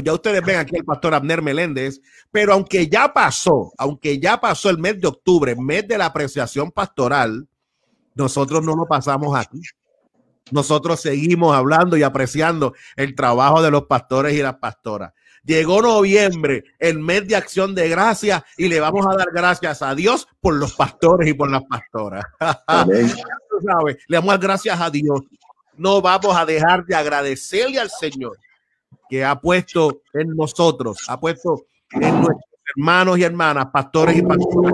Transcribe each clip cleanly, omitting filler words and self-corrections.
ya ustedes ven aquí al pastor Abner Meléndez, pero aunque ya pasó el mes de octubre, mes de la apreciación pastoral, nosotros no lo pasamos aquí. Nosotros seguimos hablando y apreciando el trabajo de los pastores y las pastoras. Llegó noviembre, el mes de acción de gracias, y le vamos a dar gracias a Dios por los pastores y por las pastoras. ¿Sabes? Le damos gracias a Dios. No vamos a dejar de agradecerle al Señor que ha puesto en nosotros, ha puesto en nuestros hermanos y hermanas, pastores y pastoras,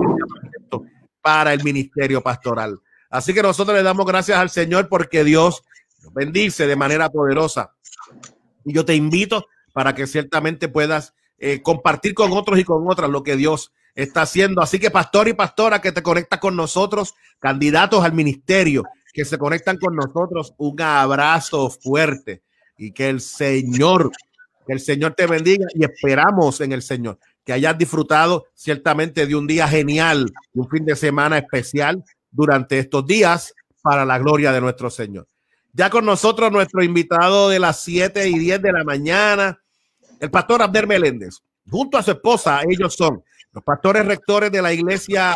para el ministerio pastoral. Así que nosotros le damos gracias al Señor porque Dios nos bendice de manera poderosa. Y yo te invito para que ciertamente puedas compartir con otros y con otras lo que Dios está haciendo. Así que pastor y pastora que te conectas con nosotros, candidatos al ministerio que se conectan con nosotros, un abrazo fuerte y que el Señor te bendiga, y esperamos en el Señor que hayas disfrutado ciertamente de un día genial, de un fin de semana especial durante estos días para la gloria de nuestro Señor. Ya con nosotros nuestro invitado de las 7:10 de la mañana, el pastor Abner Meléndez. Junto a su esposa, ellos son los pastores rectores de la iglesia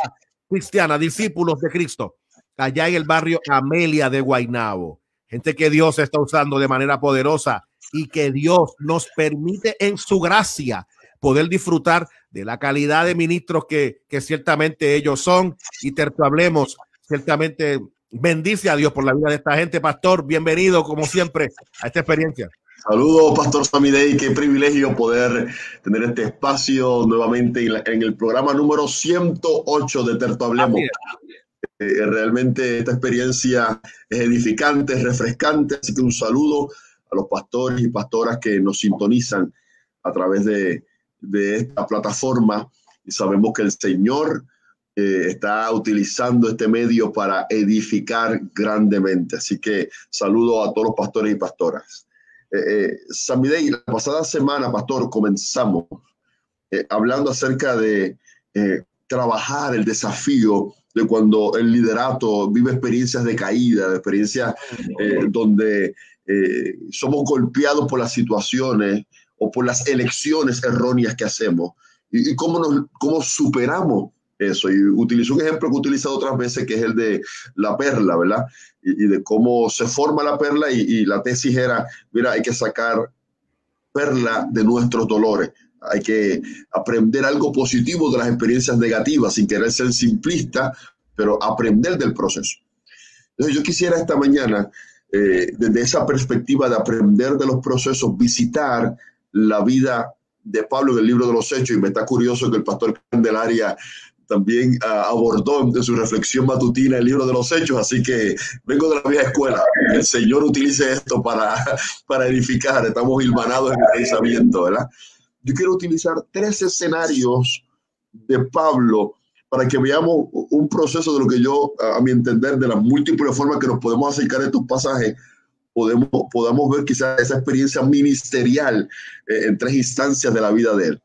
cristiana, discípulos de Cristo, allá en el barrio Amelia de Guaynabo. Gente que Dios está usando de manera poderosa y que Dios nos permite en su gracia poder disfrutar de la calidad de ministros que ciertamente ellos son. Y te hablemos, ciertamente bendice a Dios por la vida de esta gente. Pastor, bienvenido como siempre a esta experiencia. Saludos, Pastor Sammy Day. Qué privilegio poder tener este espacio nuevamente en el programa número 108 de Terto Hablemos. Realmente esta experiencia es edificante, es refrescante, así que un saludo a los pastores y pastoras que nos sintonizan a través de esta plataforma, y sabemos que el Señor está utilizando este medio para edificar grandemente, así que saludo a todos los pastores y pastoras. Sammy Day, la pasada semana, pastor, comenzamos hablando acerca de trabajar el desafío de cuando el liderato vive experiencias de caída, de experiencias donde somos golpeados por las situaciones o por las elecciones erróneas que hacemos, y cómo superamos eso. Y utilizo un ejemplo que he utilizado otras veces, que es el de la perla, ¿verdad? Y de cómo se forma la perla, y la tesis era, mira, hay que sacar perla de nuestros dolores. Hay que aprender algo positivo de las experiencias negativas, sin querer ser simplista, pero aprender del proceso. Entonces yo quisiera esta mañana, desde esa perspectiva de aprender de los procesos, visitar la vida de Pablo en el libro de los Hechos, y me está curioso que el pastor Candelaria también abordó en su reflexión matutina el libro de los Hechos, así que vengo de la vieja escuela. Que el Señor utilice esto para edificar. Estamos hilvanados en el pensamiento, ¿verdad? Yo quiero utilizar 3 escenarios de Pablo para que veamos un proceso de lo que yo, a mi entender, de las múltiples formas que nos podemos acercar a estos pasajes, podamos ver quizás esa experiencia ministerial en 3 instancias de la vida de él.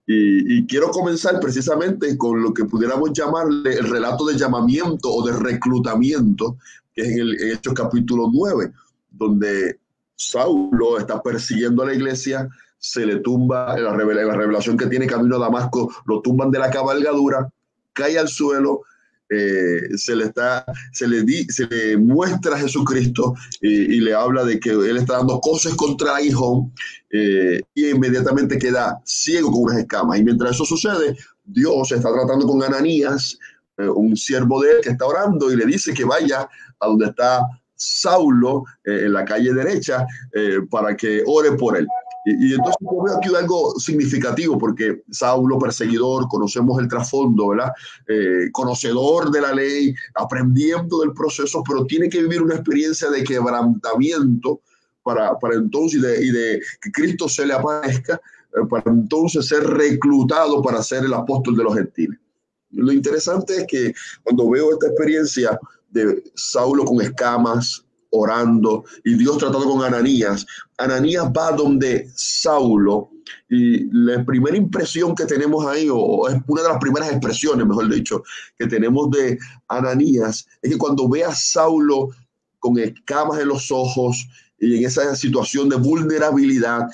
Y quiero comenzar precisamente con lo que pudiéramos llamarle el relato de llamamiento o de reclutamiento, que es en Hechos capítulo 9, donde Saulo está persiguiendo a la iglesia, se le tumba en la revelación que tiene camino a Damasco, lo tumban de la cabalgadura, cae al suelo, se le muestra a Jesucristo y le habla de que él está dando cosas contra el aguijón, y inmediatamente queda ciego con unas escamas. Y mientras eso sucede, Dios está tratando con Ananías, un siervo de él que está orando, y le dice que vaya a donde está Saulo, en la calle derecha, para que ore por él. Y entonces yo veo aquí algo significativo, porque Saulo, perseguidor, conocemos el trasfondo, ¿verdad? Conocedor de la ley, aprendiendo del proceso, pero tiene que vivir una experiencia de quebrantamiento para entonces, y de que Cristo se le aparezca, para entonces ser reclutado para ser el apóstol de los gentiles. Lo interesante es que cuando veo esta experiencia de Saulo con escamas, orando, y Dios tratando con Ananías, Ananías va donde Saulo, y la primera impresión que tenemos ahí, o es una de las primeras expresiones, mejor dicho, que tenemos de Ananías, es que cuando ve a Saulo con escamas en los ojos y en esa situación de vulnerabilidad,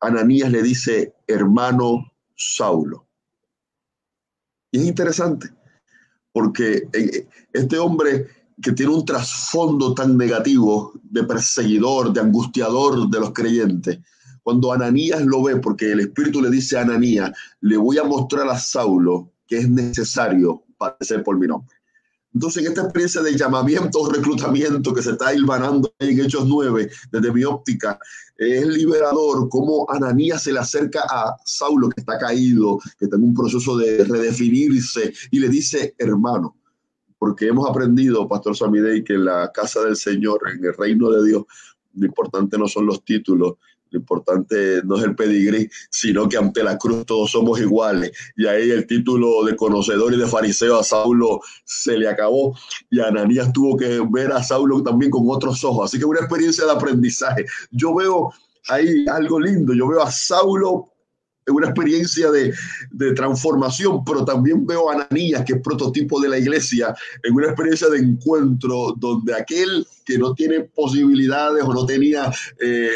Ananías le dice, hermano Saulo. Y es interesante, porque este hombre que tiene un trasfondo tan negativo de perseguidor, de angustiador de los creyentes, cuando Ananías lo ve, porque el Espíritu le dice a Ananías, le voy a mostrar a Saulo que es necesario padecer por mi nombre. Entonces, en esta experiencia de llamamiento o reclutamiento que se está hilvanando en Hechos 9, desde mi óptica, es liberador cómo Ananías se le acerca a Saulo, que está caído, que está en un proceso de redefinirse, y le dice, hermano, porque hemos aprendido, Pastor Samidei, que en la casa del Señor, en el reino de Dios, lo importante no son los títulos, lo importante no es el pedigrí, sino que ante la cruz todos somos iguales. Y ahí el título de conocedor y de fariseo a Saulo se le acabó. Y Ananías tuvo que ver a Saulo también con otros ojos. Así que una experiencia de aprendizaje. Yo veo ahí algo lindo. Yo veo a Saulo en una experiencia de transformación, pero también veo a Ananías, que es prototipo de la iglesia, en una experiencia de encuentro donde aquel que no tiene posibilidades o no tenía,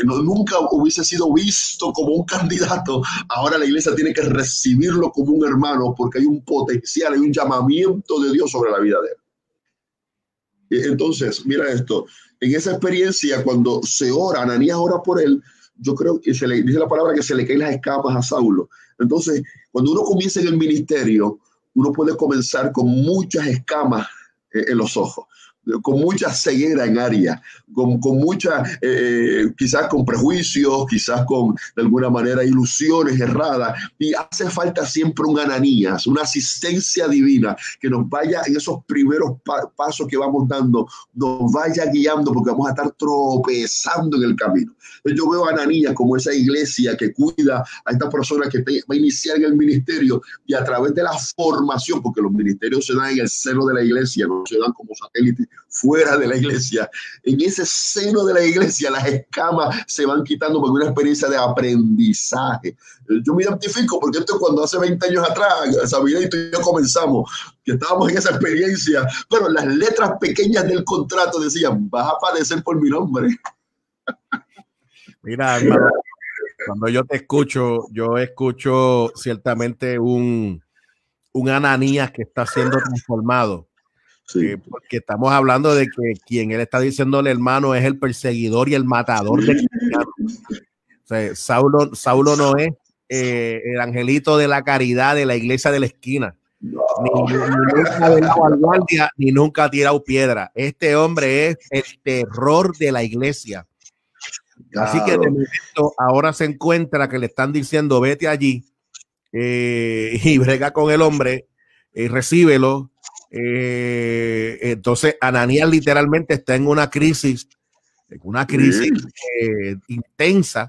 nunca hubiese sido visto como un candidato, ahora la iglesia tiene que recibirlo como un hermano porque hay un potencial, hay un llamamiento de Dios sobre la vida de él. Entonces, mira esto, en esa experiencia cuando se ora, Ananías ora por él, yo creo que se le dice la palabra que se le caen las escamas a Saulo. Entonces, cuando uno comienza en el ministerio, uno puede comenzar con muchas escamas en los ojos, con mucha ceguera en área, con mucha, quizás con prejuicios, quizás con, de alguna manera, ilusiones erradas. Y hace falta siempre un Ananías, una asistencia divina que nos vaya en esos primeros pasos que vamos dando, nos vaya guiando, porque vamos a estar tropezando en el camino. Entonces yo veo a Ananías como esa iglesia que cuida a esta persona que va a iniciar en el ministerio, y a través de la formación, porque los ministerios se dan en el seno de la iglesia, no se dan como satélites fuera de la iglesia. En ese seno de la iglesia las escamas se van quitando por una experiencia de aprendizaje. Yo me identifico porque esto cuando hace 20 años atrás, Sabina y tú y yo comenzamos, que estábamos en esa experiencia, pero las letras pequeñas del contrato decían, vas a padecer por mi nombre. Mira, hermano, cuando yo te escucho, yo escucho ciertamente un Ananías que está siendo transformado. Sí. Porque estamos hablando de que quien él está diciéndole hermano es el perseguidor y el matador de cristianos. O sea, Saulo no es el angelito de la caridad de la iglesia de la esquina. No. Ni nunca ha venido al guardia, ni nunca ha tirado piedra. Este hombre es el terror de la iglesia. Claro. Así que de momento ahora se encuentra que le están diciendo vete allí y brega con el hombre y recíbelo. Entonces Ananías literalmente está en una crisis intensa,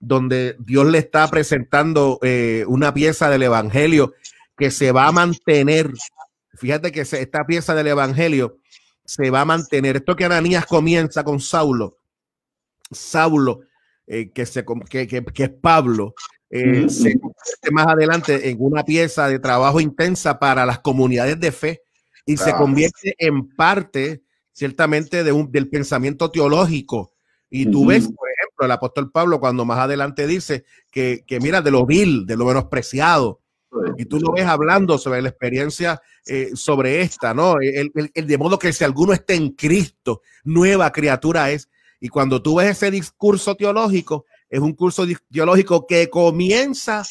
donde Dios le está presentando una pieza del evangelio que se va a mantener. Fíjate que esta pieza del evangelio se va a mantener. Esto que Ananías comienza con Saulo, que es Pablo, se convierte más adelante en una pieza de trabajo intensa para las comunidades de fe. Y se convierte en parte, ciertamente, del pensamiento teológico. Y tú ves, por ejemplo, el apóstol Pablo, cuando más adelante dice que mira, de lo vil, de lo menospreciado. Y tú lo ves hablando sobre la experiencia sobre esta, ¿no? El de modo que si alguno está en Cristo, nueva criatura es. Y cuando tú ves ese discurso teológico, es un curso teológico que comienza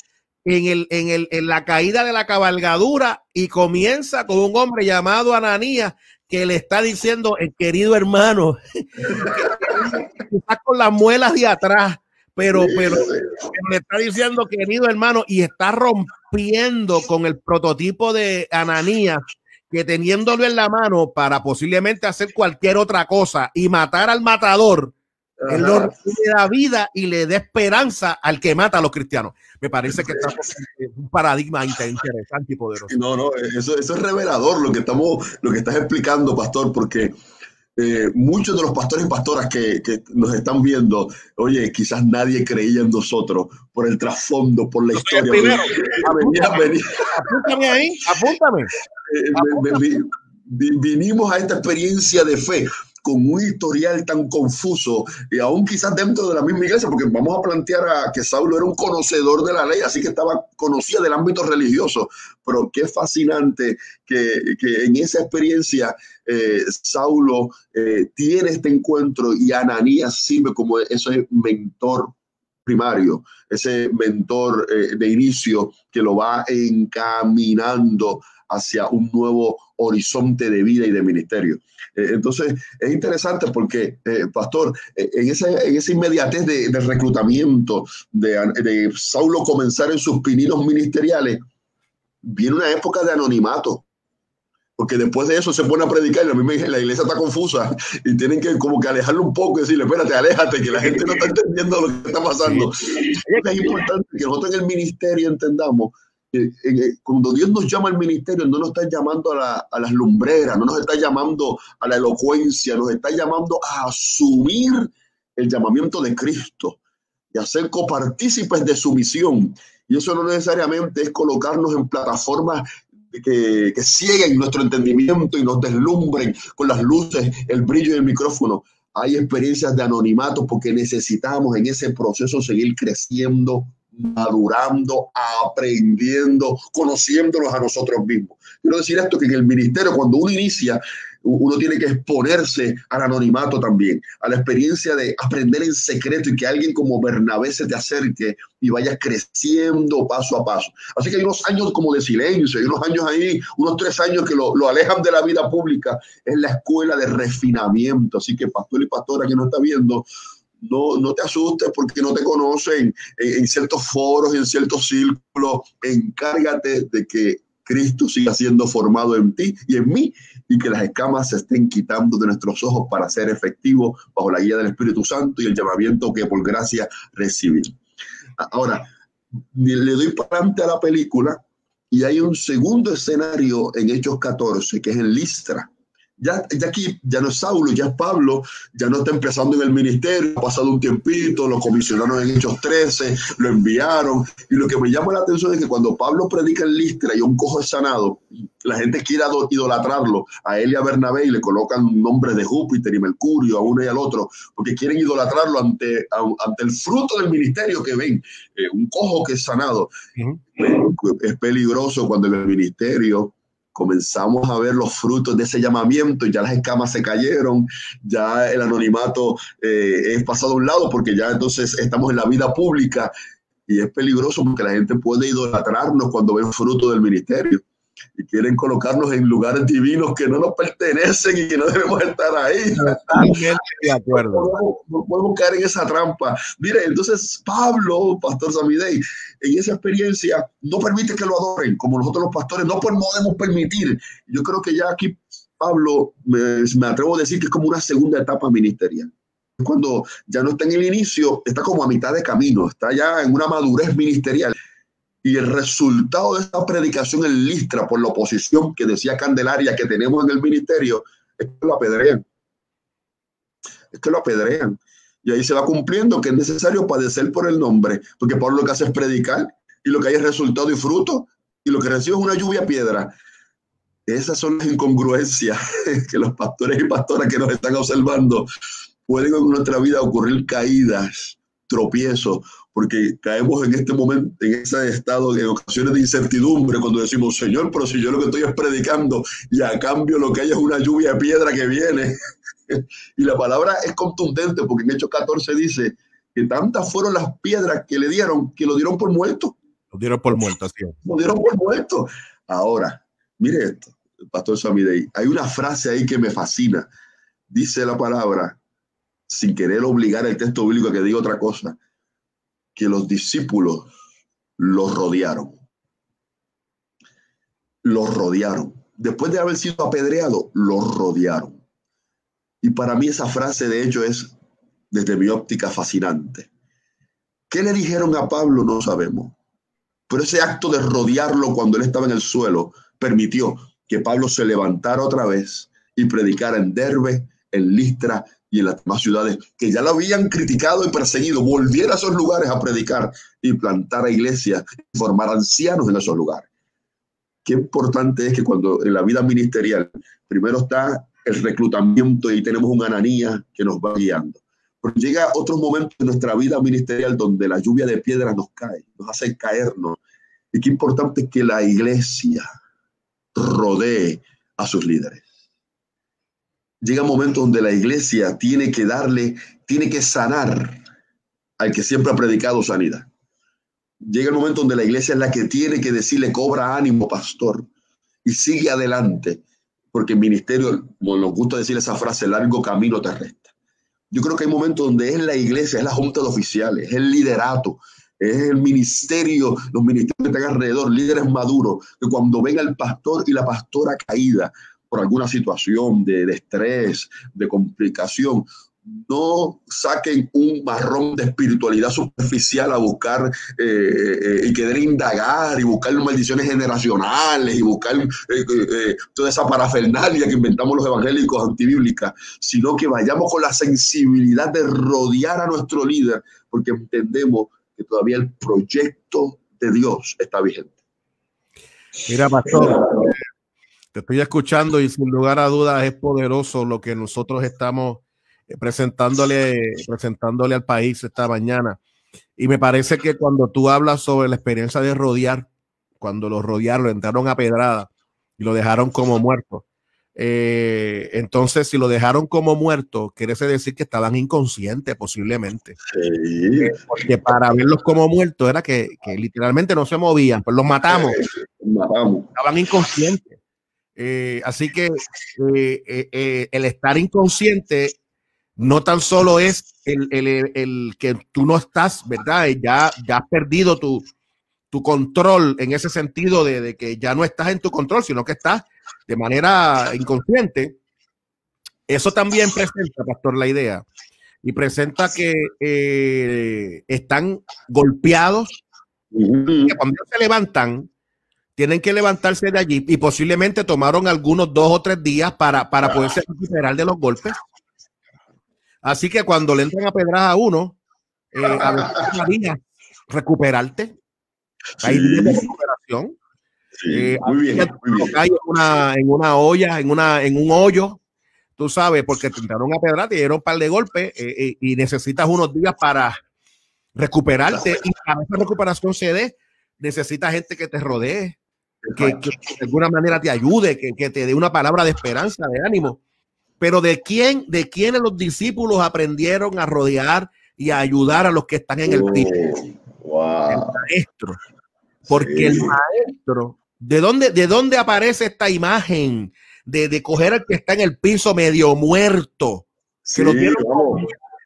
en la caída de la cabalgadura y comienza con un hombre llamado Ananías que le está diciendo, el querido hermano, está con las muelas de atrás, pero le está diciendo querido hermano, y está rompiendo con el prototipo de Ananías, que teniéndolo en la mano para posiblemente hacer cualquier otra cosa y matar al matador, él le da vida y le da esperanza al que mata a los cristianos. Me parece que estamos en un paradigma interesante y poderoso. No, eso es revelador lo que estás explicando, pastor, porque muchos de los pastores y pastoras que nos están viendo, oye, quizás nadie creía en nosotros por el trasfondo, por la historia. Apúntame ahí, apúntame. Vinimos a esta experiencia de fe. con un historial tan confuso, y aún quizás dentro de la misma iglesia, porque vamos a plantear que Saulo era un conocedor de la ley, así que conocía del ámbito religioso, pero qué fascinante que en esa experiencia Saulo tiene este encuentro y Ananías sirve como ese mentor primario, ese mentor de inicio que lo va encaminando hacia un nuevo horizonte de vida y de ministerio. Entonces, es interesante porque, pastor, en esa inmediatez de reclutamiento, de Saulo comenzar en sus pininos ministeriales, viene una época de anonimato. Porque después de eso se pone a predicar y la iglesia está confusa y tienen que como que alejarlo un poco y decirle, espérate, aléjate, que la gente no está entendiendo lo que está pasando. Sí. Es importante que nosotros en el ministerio entendamos que cuando Dios nos llama al ministerio, no nos está llamando a las lumbreras, no nos está llamando a la elocuencia, nos está llamando a asumir el llamamiento de Cristo y a ser copartícipes de su misión. Y eso no necesariamente es colocarnos en plataformas que cieguen nuestro entendimiento y nos deslumbren con las luces, el brillo del micrófono. Hay experiencias de anonimato porque necesitamos en ese proceso seguir creciendo, madurando, aprendiendo, conociéndonos a nosotros mismos. Quiero decir esto, que en el ministerio, cuando uno inicia, uno tiene que exponerse al anonimato también, a la experiencia de aprender en secreto y que alguien como Bernabé se te acerque y vayas creciendo paso a paso. Así que hay unos años como de silencio, hay unos años ahí, unos 3 años que lo alejan de la vida pública. Es la escuela de refinamiento. Así que pastor y pastora que nos está viendo, no te asustes porque no te conocen en ciertos foros, en ciertos círculos. Encárgate de que Cristo siga siendo formado en ti y en mí, y que las escamas se estén quitando de nuestros ojos para ser efectivos bajo la guía del Espíritu Santo y el llamamiento que por gracia recibimos. Ahora, le doy para adelante a la película y hay un segundo escenario en Hechos 14, que es en Listra. Ya aquí ya no es Saulo, ya es Pablo, ya no está empezando en el ministerio, ha pasado un tiempito, lo comisionaron en Hechos 13, lo enviaron, y lo que me llama la atención es que cuando Pablo predica en Listra y un cojo es sanado, la gente quiere idolatrarlo, a él y a Bernabé, y le colocan nombres de Júpiter y Mercurio a uno y al otro, porque quieren idolatrarlo ante el fruto del ministerio que ven, un cojo que es sanado. Es peligroso cuando en el ministerio comenzamos a ver los frutos de ese llamamiento, ya las escamas se cayeron, ya el anonimato es pasado a un lado, porque ya entonces estamos en la vida pública y es peligroso porque la gente puede idolatrarnos cuando ven fruto del ministerio y quieren colocarnos en lugares divinos que no nos pertenecen y que no debemos estar ahí. Totalmente de acuerdo. No podemos caer en esa trampa. Mire, entonces Pablo, pastor Samidei, en esa experiencia no permite que lo adoren, como nosotros los pastores no podemos permitir. Yo creo que ya aquí Pablo, me atrevo a decir que es como una segunda etapa ministerial. Cuando ya no está en el inicio, está como a mitad de camino, está ya en una madurez ministerial. Y el resultado de esta predicación en Listra por la oposición que decía Candelaria que tenemos en el ministerio es que lo apedrean. Es que lo apedrean. Y ahí se va cumpliendo que es necesario padecer por el nombre, porque Pablo lo que hace es predicar y lo que hay es resultado y fruto, y lo que recibe es una lluvia de piedra. Esas son las incongruencias que los pastores y pastoras que nos están observando pueden en nuestra vida ocurrir caídas, tropiezos, porque caemos en este momento, en ese estado, en ocasiones de incertidumbre, cuando decimos, Señor, pero si yo lo que estoy es predicando y a cambio lo que hay es una lluvia de piedra que viene. Y la palabra es contundente, porque en Hechos 14 dice que tantas fueron las piedras que le dieron, que lo dieron por muerto. Lo dieron por muerto, sí. Lo dieron por muerto. Ahora, mire esto, pastor Samidei, hay una frase ahí que me fascina. Dice la palabra, sin querer obligar el texto bíblico a que diga otra cosa, que los discípulos los rodearon. Los rodearon. Después de haber sido apedreado, los rodearon. Y para mí esa frase, de hecho, es, desde mi óptica, fascinante. ¿Qué le dijeron a Pablo? No sabemos. Pero ese acto de rodearlo cuando él estaba en el suelo permitió que Pablo se levantara otra vez y predicara en Derbe, en Listra y en las demás ciudades que ya lo habían criticado y perseguido, volviera a esos lugares a predicar y plantar iglesias y formar ancianos en esos lugares. Qué importante es que cuando en la vida ministerial primero está el reclutamiento y tenemos un Ananías que nos va guiando. Pero llega otros momentos en nuestra vida ministerial donde la lluvia de piedras nos cae, nos hace caernos. Y qué importante es que la iglesia rodee a sus líderes. Llega un momento donde la iglesia tiene que sanar al que siempre ha predicado sanidad. Llega el momento donde la iglesia es la que tiene que decirle: cobra ánimo, pastor, y sigue adelante, porque el ministerio, como nos gusta decir esa frase, largo camino te resta. Yo creo que hay momentos donde es la iglesia, es la junta de oficiales, es el liderato, es el ministerio, los ministerios que están alrededor, líderes maduros, que cuando venga el pastor y la pastora caída por alguna situación de estrés, de complicación, no saquen un marrón de espiritualidad superficial a buscar y querer indagar y buscar maldiciones generacionales y buscar toda esa parafernalia que inventamos los evangélicos antibíblicas, sino que vayamos con la sensibilidad de rodear a nuestro líder, porque entendemos que todavía el proyecto de Dios está vigente. Mira, pastor, te estoy escuchando y sin lugar a dudas es poderoso lo que nosotros estamos presentándole al país esta mañana. Y me parece que cuando tú hablas sobre la experiencia de rodear, cuando lo rodearon, lo entraron a pedrada y lo dejaron como muerto. Entonces, si lo dejaron como muerto, quiere decir que estaban inconscientes posiblemente. Sí. Porque para verlos como muertos era que literalmente no se movían, pues los matamos. Estaban inconscientes. Así que el estar inconsciente no tan solo es el que tú no estás, ¿verdad? Ya has perdido tu control en ese sentido de que ya no estás en tu control, sino que estás de manera inconsciente. Eso también presenta, pastor, la idea. Y presenta que están golpeados, que cuando se levantan, tienen que levantarse de allí y posiblemente tomaron algunos 2 o 3 días para poderse recuperar de los golpes. Así que cuando le entran a pedras a uno, a veces recuperarte. Hay días de recuperación. Sí, muy bien. Hay en una olla, en un hoyo, tú sabes, porque te entraron a pedrar, te dieron un par de golpes y necesitas unos días para recuperarte. Y para esa recuperación se dé, necesitas gente que te rodee, que de alguna manera te ayude, que te dé una palabra de esperanza, de ánimo. Pero ¿de quiénes los discípulos aprendieron a rodear y a ayudar a los que están en el piso? Wow. El maestro. Porque el maestro, ¿de dónde aparece esta imagen de coger al que está en el piso medio muerto? Sí,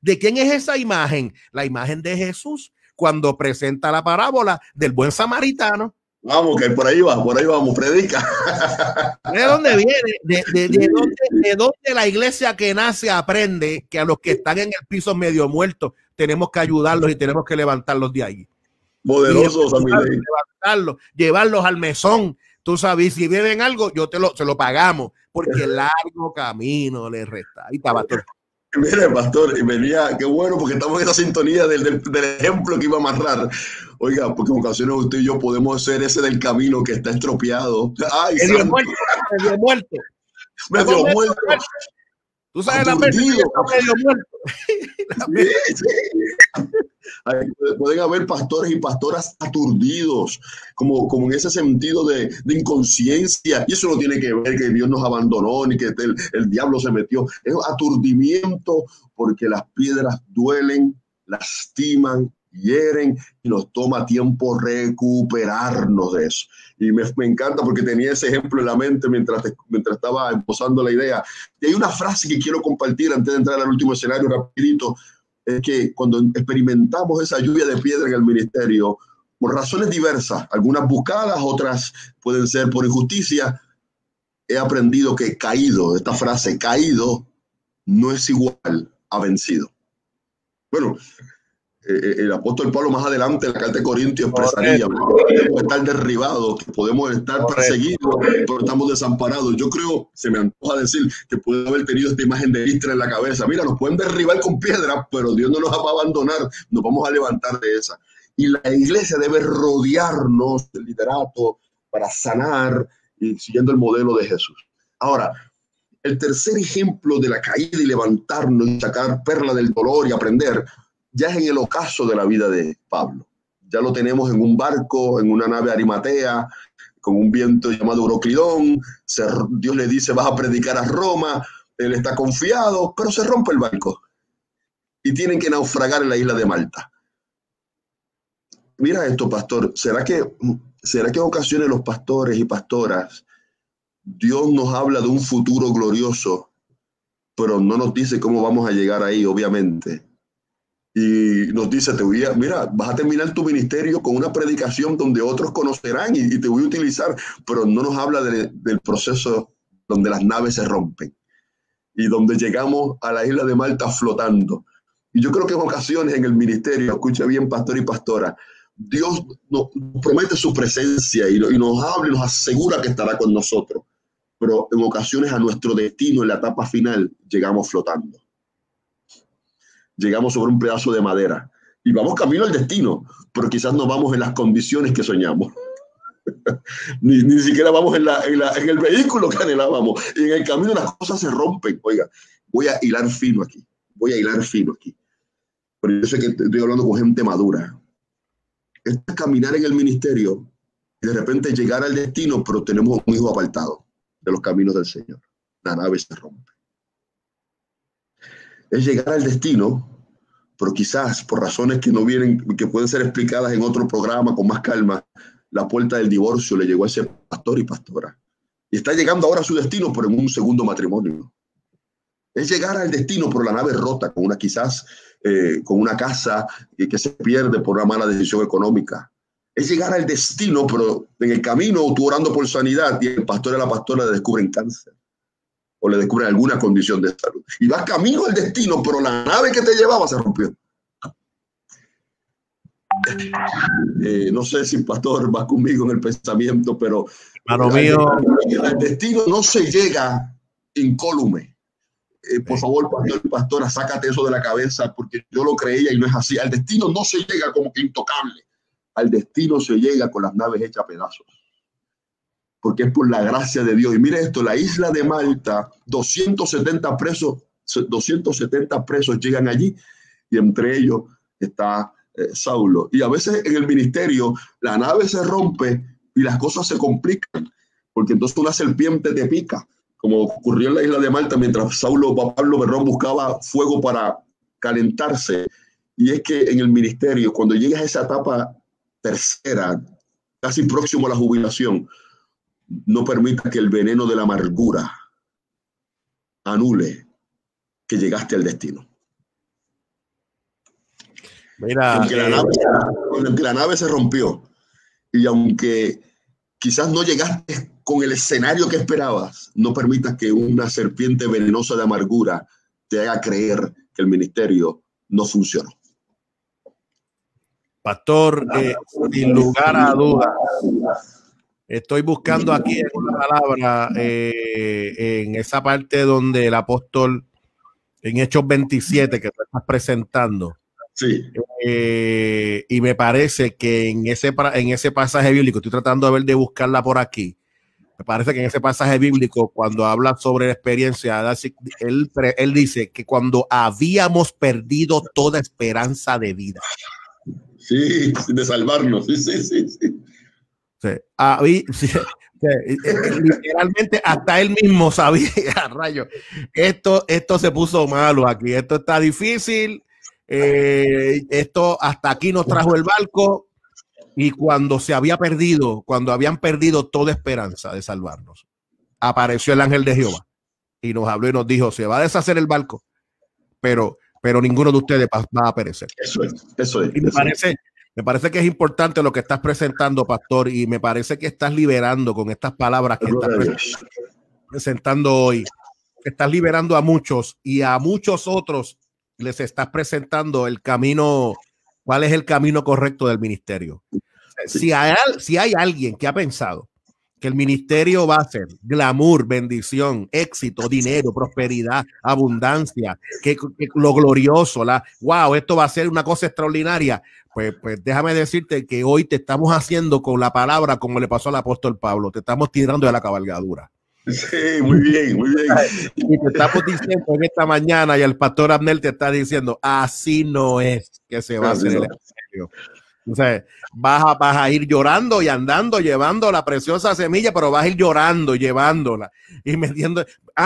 ¿de quién es esa imagen? La imagen de Jesús cuando presenta la parábola del buen samaritano. Vamos, que por ahí vamos, predica. ¿De dónde viene? ¿De dónde la iglesia que nace aprende que a los que están en el piso medio muertos tenemos que ayudarlos y tenemos que levantarlos de ahí? Poderosos, llevarlos al mesón. Tú sabes, si beben algo, se lo pagamos, porque largo camino les resta. Ahí está, pastor. Mire, pastor, y venía, qué bueno, porque estamos en esa sintonía del ejemplo que iba a amarrar. Oiga, porque en ocasiones usted y yo podemos ser ese del camino que está estropeado. Ay, medio muerto. Tú sabes la mente que está medio muerto. Sí. Pueden haber pastores y pastoras aturdidos, como en ese sentido de inconsciencia, y eso no tiene que ver que Dios nos abandonó ni que el diablo se metió. Es aturdimiento porque las piedras duelen, lastiman, hieren y nos toma tiempo recuperarnos de eso. Y me encanta porque tenía ese ejemplo en la mente mientras estaba esbozando la idea. Y hay una frase que quiero compartir antes de entrar al último escenario rapidito. Es que cuando experimentamos esa lluvia de piedra en el ministerio, por razones diversas, algunas buscadas, otras pueden ser por injusticia, he aprendido que caído, esta frase, caído, no es igual a vencido. Bueno, el apóstol Pablo más adelante en la carta de Corintios expresaría que podemos estar derribados, que podemos estar perseguidos, pero estamos desamparados. Yo creo, se me antoja decir, que puede haber tenido esta imagen de Listra en la cabeza. Mira, nos pueden derribar con piedras, pero Dios no nos va a abandonar, nos vamos a levantar de esa. Y la iglesia debe rodearnos del liderato para sanar y siguiendo el modelo de Jesús. Ahora, el tercer ejemplo de la caída y levantarnos y sacar perla del dolor y aprender, ya es en el ocaso de la vida de Pablo. Ya lo tenemos en un barco, en una nave Arimatea, con un viento llamado Euroclidón. Dios le dice, vas a predicar a Roma. Él está confiado, pero se rompe el barco y tienen que naufragar en la isla de Malta. Mira esto, pastor. ¿Será que en ocasiones los pastores y pastoras, Dios nos habla de un futuro glorioso, pero no nos dice cómo vamos a llegar ahí, obviamente? Y nos dice, mira, vas a terminar tu ministerio con una predicación donde otros conocerán y te voy a utilizar, pero no nos habla del proceso donde las naves se rompen y donde llegamos a la isla de Malta flotando. Y yo creo que en ocasiones en el ministerio, escucha bien, pastor y pastora, Dios nos promete su presencia y nos habla y nos asegura que estará con nosotros. Pero en ocasiones a nuestro destino, en la etapa final, llegamos flotando. Llegamos sobre un pedazo de madera y vamos camino al destino, pero quizás no vamos en las condiciones que soñamos. ni siquiera vamos en el vehículo que anhelábamos. Y en el camino las cosas se rompen. Oiga, voy a hilar fino aquí. Por eso es que estoy hablando con gente madura. Es caminar en el ministerio y de repente llegar al destino, pero tenemos un hijo apartado de los caminos del Señor. La nave se rompe. Es llegar al destino, pero quizás por razones que no vienen, que pueden ser explicadas en otro programa con más calma, la puerta del divorcio le llegó a ese pastor y pastora. Y está llegando ahora a su destino, pero en un segundo matrimonio. Es llegar al destino, pero la nave rota, con una casa que se pierde por una mala decisión económica. Es llegar al destino, pero en el camino tú orando por sanidad y el pastor y la pastora le descubren cáncer o le descubren alguna condición de salud. Y vas camino al destino, pero la nave que te llevaba se rompió. No sé si pastor va conmigo en el pensamiento, pero al destino no se llega incólume. Por favor, pastor y pastora, sácate eso de la cabeza, porque yo lo creía y no es así. Al destino no se llega como que intocable. Al destino se llega con las naves hechas a pedazos, porque es por la gracia de Dios. Y mire esto, la isla de Malta, 270 presos llegan allí, y entre ellos está Saulo. Y a veces en el ministerio la nave se rompe y las cosas se complican, porque entonces una serpiente te pica, como ocurrió en la isla de Malta mientras Pablo Berrón buscaba fuego para calentarse. Y es que en el ministerio, cuando llegas a esa etapa tercera, casi próximo a la jubilación, no permita que el veneno de la amargura anule que llegaste al destino. Mira, aunque la nave se rompió y aunque quizás no llegaste con el escenario que esperabas, no permitas que una serpiente venenosa de amargura te haga creer que el ministerio no funcionó. Pastor, sin lugar a dudas, estoy buscando aquí una palabra en esa parte donde el apóstol, en Hechos 27, que tú estás presentando. Sí. Y me parece que en ese pasaje bíblico, estoy tratando de buscarla por aquí, me parece que en ese pasaje bíblico, cuando habla sobre la experiencia, él dice que cuando habíamos perdido toda esperanza de vida. Sí, de salvarnos. Sí. Literalmente hasta él mismo sabía, rayo, esto se puso malo aquí, esto está difícil, esto hasta aquí nos trajo el barco. Y cuando habían perdido toda esperanza de salvarnos, apareció el ángel de Jehová y nos habló y nos dijo: se va a deshacer el barco, pero ninguno de ustedes va a perecer. Eso es. Y me parece que es importante lo que estás presentando, pastor, y me parece que estás liberando con estas palabras que estás presentando hoy. Estás liberando a muchos y a muchos otros les estás presentando el camino. ¿Cuál es el camino correcto del ministerio? Si hay alguien que ha pensado que el ministerio va a ser glamour, bendición, éxito, dinero, prosperidad, abundancia, que lo glorioso, wow, esto va a ser una cosa extraordinaria, pues déjame decirte que hoy te estamos haciendo con la palabra como le pasó al apóstol Pablo, te estamos tirando de la cabalgadura. Sí, muy bien, muy bien. Y te estamos diciendo en esta mañana, y el pastor Abner te está diciendo, así no es que se va a hacer el evangelio. O sea, vas a ir llorando y andando, llevando la preciosa semilla, pero vas a ir llorando, llevándola y metiendo.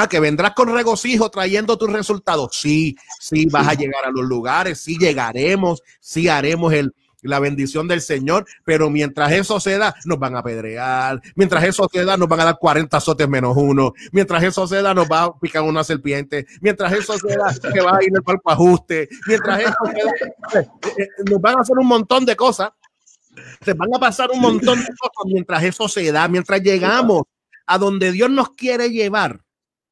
Que vendrás con regocijo trayendo tus resultados. Sí, sí, vas a llegar a los lugares, sí llegaremos, sí haremos la bendición del Señor, pero mientras eso se da, nos van a apedrear. Mientras eso se da, nos van a dar 40 azotes menos uno. Mientras eso se da, nos va a picar una serpiente. Mientras eso se da, te va a ir el palco ajuste. Mientras eso se da, nos van a hacer un montón de cosas. Se van a pasar un montón de cosas mientras eso se da. Mientras llegamos a donde Dios nos quiere llevar,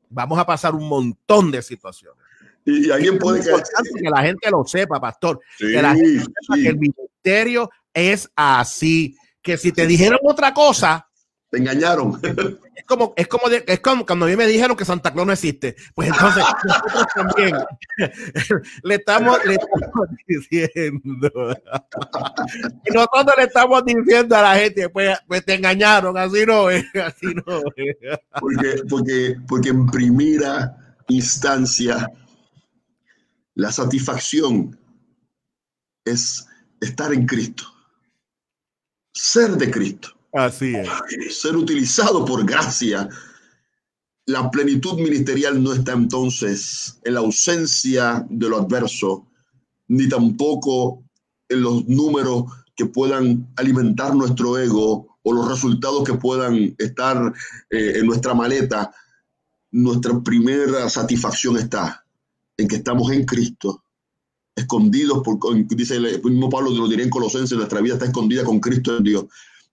vamos a pasar un montón de situaciones. Y alguien puede que la gente lo sepa, pastor, que la gente sepa que el ministerio es así, que si te dijeron otra cosa, te engañaron. Es como cuando a mí me dijeron que Santa Claus no existe. Pues entonces nosotros también le estamos diciendo. Y nosotros le estamos diciendo a la gente, pues te engañaron, así no es, así no es. Porque en primera instancia la satisfacción es estar en Cristo, ser de Cristo. Así es. Ser utilizado por gracia. La plenitud ministerial no está entonces en la ausencia de lo adverso, ni tampoco en los números que puedan alimentar nuestro ego o los resultados que puedan estar en nuestra maleta. Nuestra primera satisfacción está en que estamos en Cristo, escondidos, dice el mismo Pablo, lo diré en Colosenses, nuestra vida está escondida con Cristo en Dios.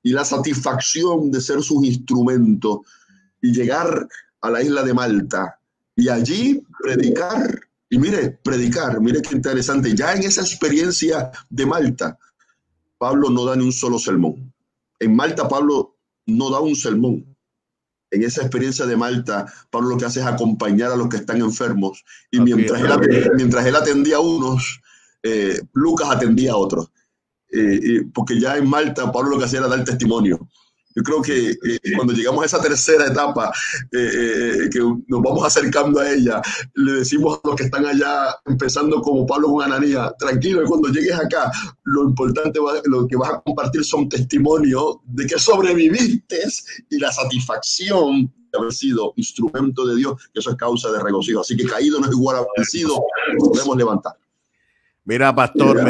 Y la satisfacción de ser sus instrumentos y llegar a la isla de Malta y allí predicar. Y mire qué interesante. Ya en esa experiencia de Malta, Pablo no da ni un solo sermón. En Malta, Pablo no da un sermón. En esa experiencia de Malta, Pablo lo que hace es acompañar a los que están enfermos. Y mientras él atendía a unos, Lucas atendía a otros. Porque ya en Malta Pablo lo que hacía era dar testimonio. Yo creo que cuando llegamos a esa tercera etapa, que nos vamos acercando a ella, le decimos a los que están allá, empezando como Pablo con Ananías, tranquilo, cuando llegues acá, lo importante, lo que vas a compartir son testimonios de que sobreviviste y la satisfacción de haber sido instrumento de Dios, que eso es causa de regocijo. Así que caído no es igual a vencido, nos podemos levantar. Mira, pastor,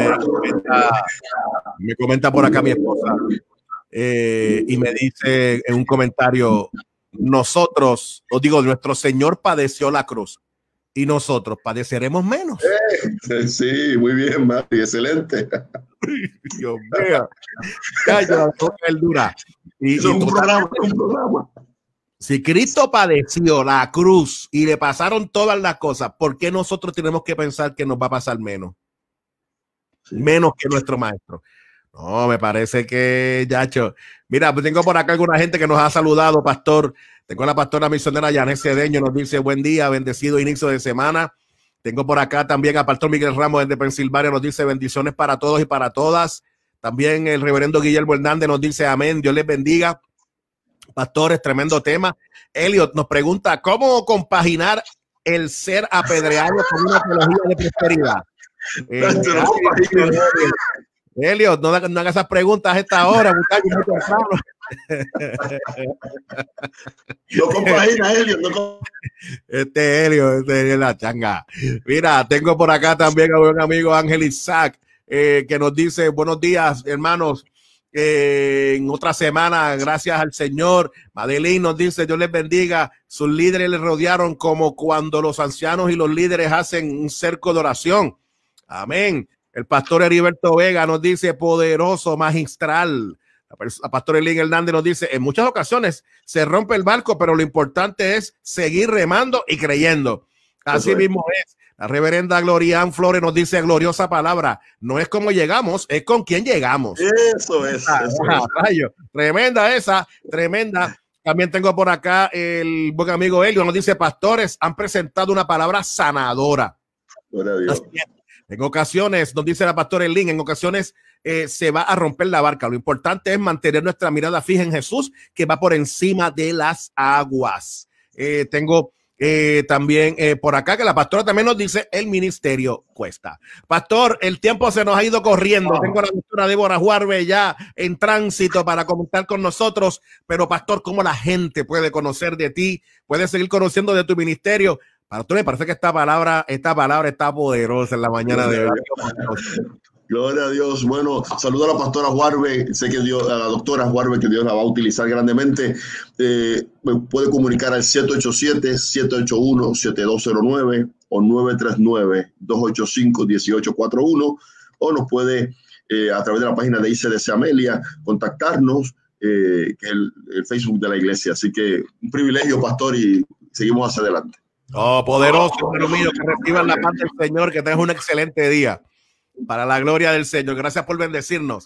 me comenta por acá mi esposa y me dice en un comentario, nuestro Señor padeció la cruz y nosotros padeceremos menos. Sí, muy bien, Mari, excelente. Dios mío. Es un programa. Si Cristo padeció la cruz y le pasaron todas las cosas, ¿por qué nosotros tenemos que pensar que nos va a pasar menos? Menos que nuestro maestro. No, me parece que, Yacho. Mira, pues tengo por acá alguna gente que nos ha saludado, pastor. Tengo a la pastora misionera Yanet Cedeño, nos dice buen día, bendecido inicio de semana. Tengo por acá también al pastor Miguel Ramos desde Pensilvania, nos dice bendiciones para todos y para todas. También el reverendo Guillermo Hernández nos dice amén, Dios les bendiga. Pastores, tremendo tema. Elliot nos pregunta, ¿cómo compaginar el ser apedreado con una teología de prosperidad? Elliot, no hagas esas preguntas a esta hora, muchachos. No compagina, Elliot. No Elliot es la changa. Mira, tengo por acá también a un amigo Ángel Isaac que nos dice buenos días, hermanos. En otra semana, gracias al Señor. Madeline nos dice Dios les bendiga, sus líderes les rodearon como cuando los ancianos y los líderes hacen un cerco de oración. Amén. El pastor Heriberto Vega nos dice poderoso, magistral. La pastora Elín Hernández nos dice en muchas ocasiones se rompe el barco, pero lo importante es seguir remando y creyendo. Así mismo es. La reverenda Glorian Flores nos dice gloriosa palabra. No es como llegamos, es con quién llegamos. Eso es. Rayo. Tremenda esa, tremenda. También tengo por acá el buen amigo Elio. Nos dice pastores han presentado una palabra sanadora. En ocasiones, nos dice la pastora Elín, en ocasiones se va a romper la barca. Lo importante es mantener nuestra mirada fija en Jesús, que va por encima de las aguas. Tengo también por acá que la pastora también nos dice el ministerio cuesta. Pastor, el tiempo se nos ha ido corriendo. Tengo a la doctora Débora Juarbe ya en tránsito para comentar con nosotros, pero pastor, ¿cómo la gente puede conocer de ti? ¿Puede seguir conociendo de tu ministerio? Pastor, me parece que esta palabra está poderosa en la mañana de hoy. Gloria a Dios. Bueno, saludo a la pastora Juarbe. Sé que a la doctora Juarbe, que Dios la va a utilizar grandemente. Me puede comunicar al 787-781-7209 o 939-285-1841, o nos puede, a través de la página de ICDC Amelia, contactarnos, que es el Facebook de la iglesia. Así que un privilegio, pastor, y seguimos hacia adelante. Oh, poderoso, hermano mío, que reciban la paz del Señor, que tengas un excelente día. Para la gloria del Señor. Gracias por bendecirnos.